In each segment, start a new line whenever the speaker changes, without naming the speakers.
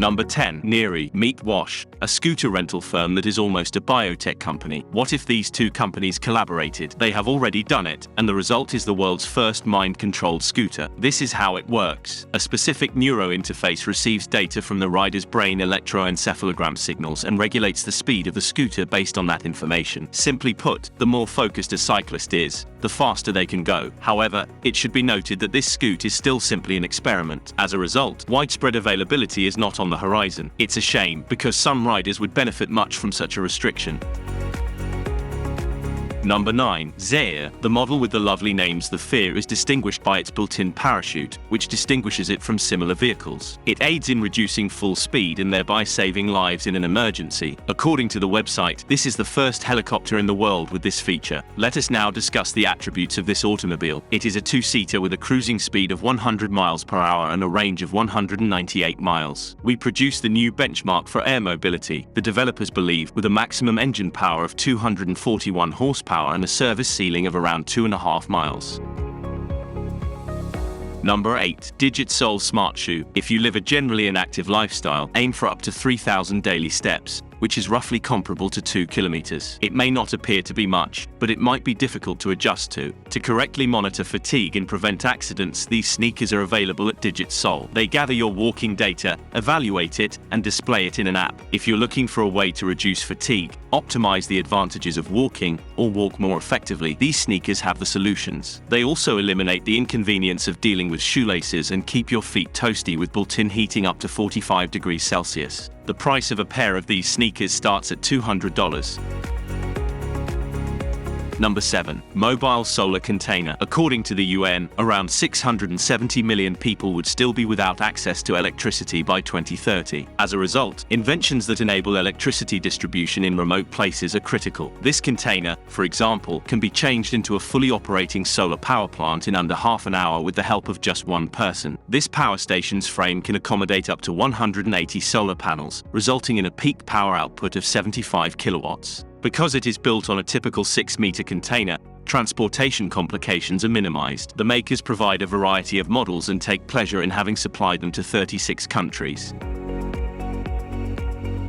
Number 10. Neiry, Meat Wash, a scooter rental firm that is almost a biotech company. What if these two companies collaborated? They have already done it, and the result is the world's first mind-controlled scooter. This is how it works. A specific neuro interface receives data from the rider's brain electroencephalogram signals and regulates the speed of the scooter based on that information. Simply put, the more focused a cyclist is, the faster they can go. However, it should be noted that this scoot is still simply an experiment. As a result, widespread availability is not on the horizon. It's a shame, because some riders would benefit much from such a restriction. Number 9. Zaire. The model with the lovely name Zefhir is distinguished by its built-in parachute, which distinguishes it from similar vehicles. It aids in reducing full speed and thereby saving lives in an emergency. According to the website, this is the first helicopter in the world with this feature. Let us now discuss the attributes of this automobile. It is a two-seater with a cruising speed of 100 miles per hour and a range of 198 miles. We produced the new benchmark for air mobility, the developers believe, with a maximum engine power of 241 horsepower and a service ceiling of around 2.5 miles. Number 8. DigitSole Smartshoe. If you live a generally inactive lifestyle, aim for up to 3,000 daily steps, which is roughly comparable to 2 kilometers. It may not appear to be much, but it might be difficult to adjust to. To correctly monitor fatigue and prevent accidents, these sneakers are available at DigitSoul. They gather your walking data, evaluate it, and display it in an app. If you're looking for a way to reduce fatigue, optimize the advantages of walking, or walk more effectively, these sneakers have the solutions. They also eliminate the inconvenience of dealing with shoelaces and keep your feet toasty with built-in heating up to 45 degrees Celsius. The price of a pair of these sneakers starts at $200. Number 7. Mobile solar container. According to the UN, around 670 million people would still be without access to electricity by 2030. As a result, inventions that enable electricity distribution in remote places are critical. This container, for example, can be changed into a fully operating solar power plant in under half an hour with the help of just one person. This power station's frame can accommodate up to 180 solar panels, resulting in a peak power output of 75 kilowatts. Because it is built on a typical 6-meter container, transportation complications are minimized. The makers provide a variety of models and take pleasure in having supplied them to 36 countries.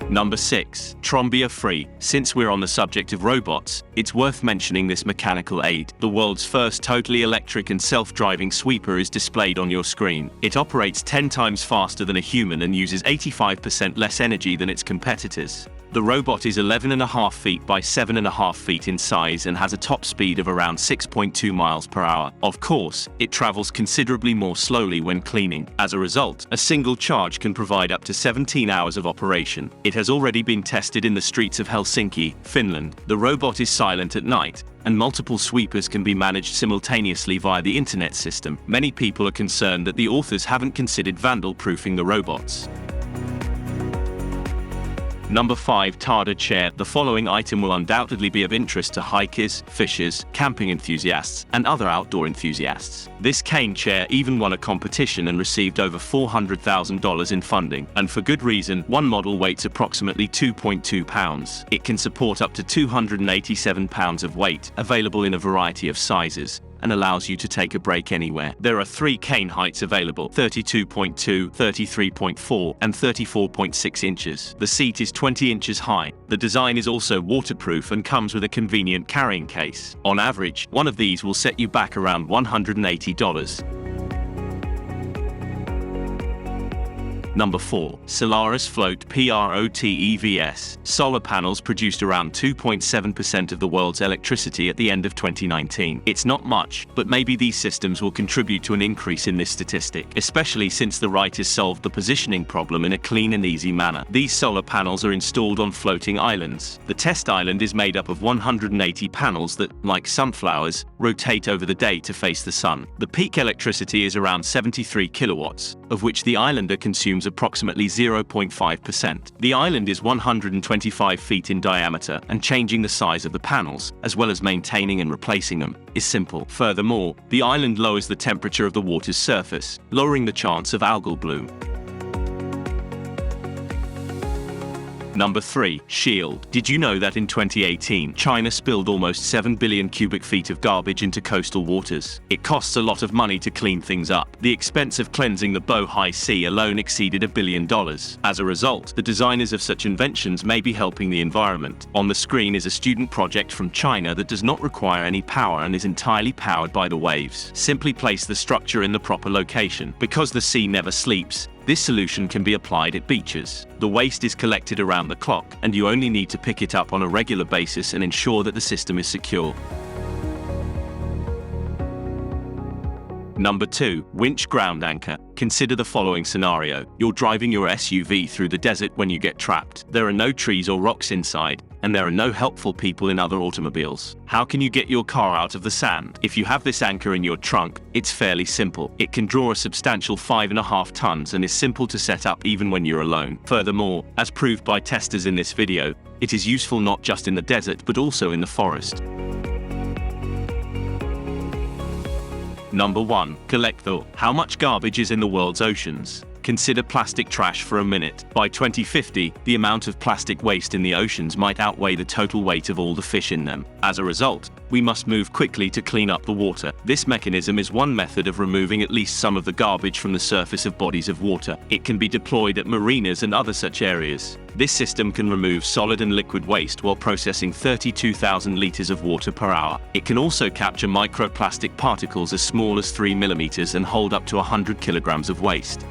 Number 6. Trombia Free. Since we're on the subject of robots, it's worth mentioning this mechanical aid. The world's first totally electric and self-driving sweeper is displayed on your screen. It operates 10 times faster than a human and uses 85% less energy than its competitors. The robot is 11.5 feet by 7.5 feet in size and has a top speed of around 6.2 miles per hour. Of course, it travels considerably more slowly when cleaning. As a result, a single charge can provide up to 17 hours of operation. It has already been tested in the streets of Helsinki, Finland. The robot is silent at night, and multiple sweepers can be managed simultaneously via the internet system. Many people are concerned that the authors haven't considered vandal-proofing the robots. Number 5. TaDa Chair. The following item will undoubtedly be of interest to hikers, fishers, camping enthusiasts, and other outdoor enthusiasts. This cane chair even won a competition and received over $400,000 in funding. And for good reason. One model weighs approximately 2.2 pounds. It can support up to 287 pounds of weight, available in a variety of sizes, and allows you to take a break anywhere. There are 3 cane heights available: 32.2, 33.4, and 34.6 inches. The seat is 20 inches high. The design is also waterproof and comes with a convenient carrying case. On average, one of these will set you back around $180. Number 4. Solaris Float PROTEVS. Solar panels produced around 2.7% of the world's electricity at the end of 2019. It's not much, but maybe these systems will contribute to an increase in this statistic, especially since the writers solved the positioning problem in a clean and easy manner. These solar panels are installed on floating islands. The test island is made up of 180 panels that, like sunflowers, rotate over the day to face the sun. The peak electricity is around 73 kilowatts, of which the islander consumes approximately 0.5%. The island is 125 feet in diameter, and changing the size of the panels, as well as maintaining and replacing them, is simple. Furthermore, the island lowers the temperature of the water's surface, lowering the chance of algal bloom. Number 3. Shield. Did you know that in 2018, China spilled almost 7 billion cubic feet of garbage into coastal waters? It costs a lot of money to clean things up. The expense of cleansing the Bohai Sea alone exceeded $1 billion. As a result, the designers of such inventions may be helping the environment. On the screen is a student project from China that does not require any power and is entirely powered by the waves. Simply place the structure in the proper location. Because the sea never sleeps, this solution can be applied at beaches. The waste is collected around the clock, and you only need to pick it up on a regular basis and ensure that the system is secure. Number 2. Winch ground anchor. Consider the following scenario. You're driving your SUV through the desert when you get trapped. There are no trees or rocks inside, and there are no helpful people in other automobiles. How can you get your car out of the sand? If you have this anchor in your trunk, it's fairly simple. It can draw a substantial 5.5 tons and is simple to set up even when you're alone. Furthermore, as proved by testers in this video, it is useful not just in the desert but also in the forest. Number 1. Collec'Thor. How much garbage is in the world's oceans? Consider plastic trash for a minute. By 2050, the amount of plastic waste in the oceans might outweigh the total weight of all the fish in them. As a result, we must move quickly to clean up the water. This mechanism is one method of removing at least some of the garbage from the surface of bodies of water. It can be deployed at marinas and other such areas. This system can remove solid and liquid waste while processing 32,000 liters of water per hour. It can also capture microplastic particles as small as 3 millimeters and hold up to 100 kilograms of waste.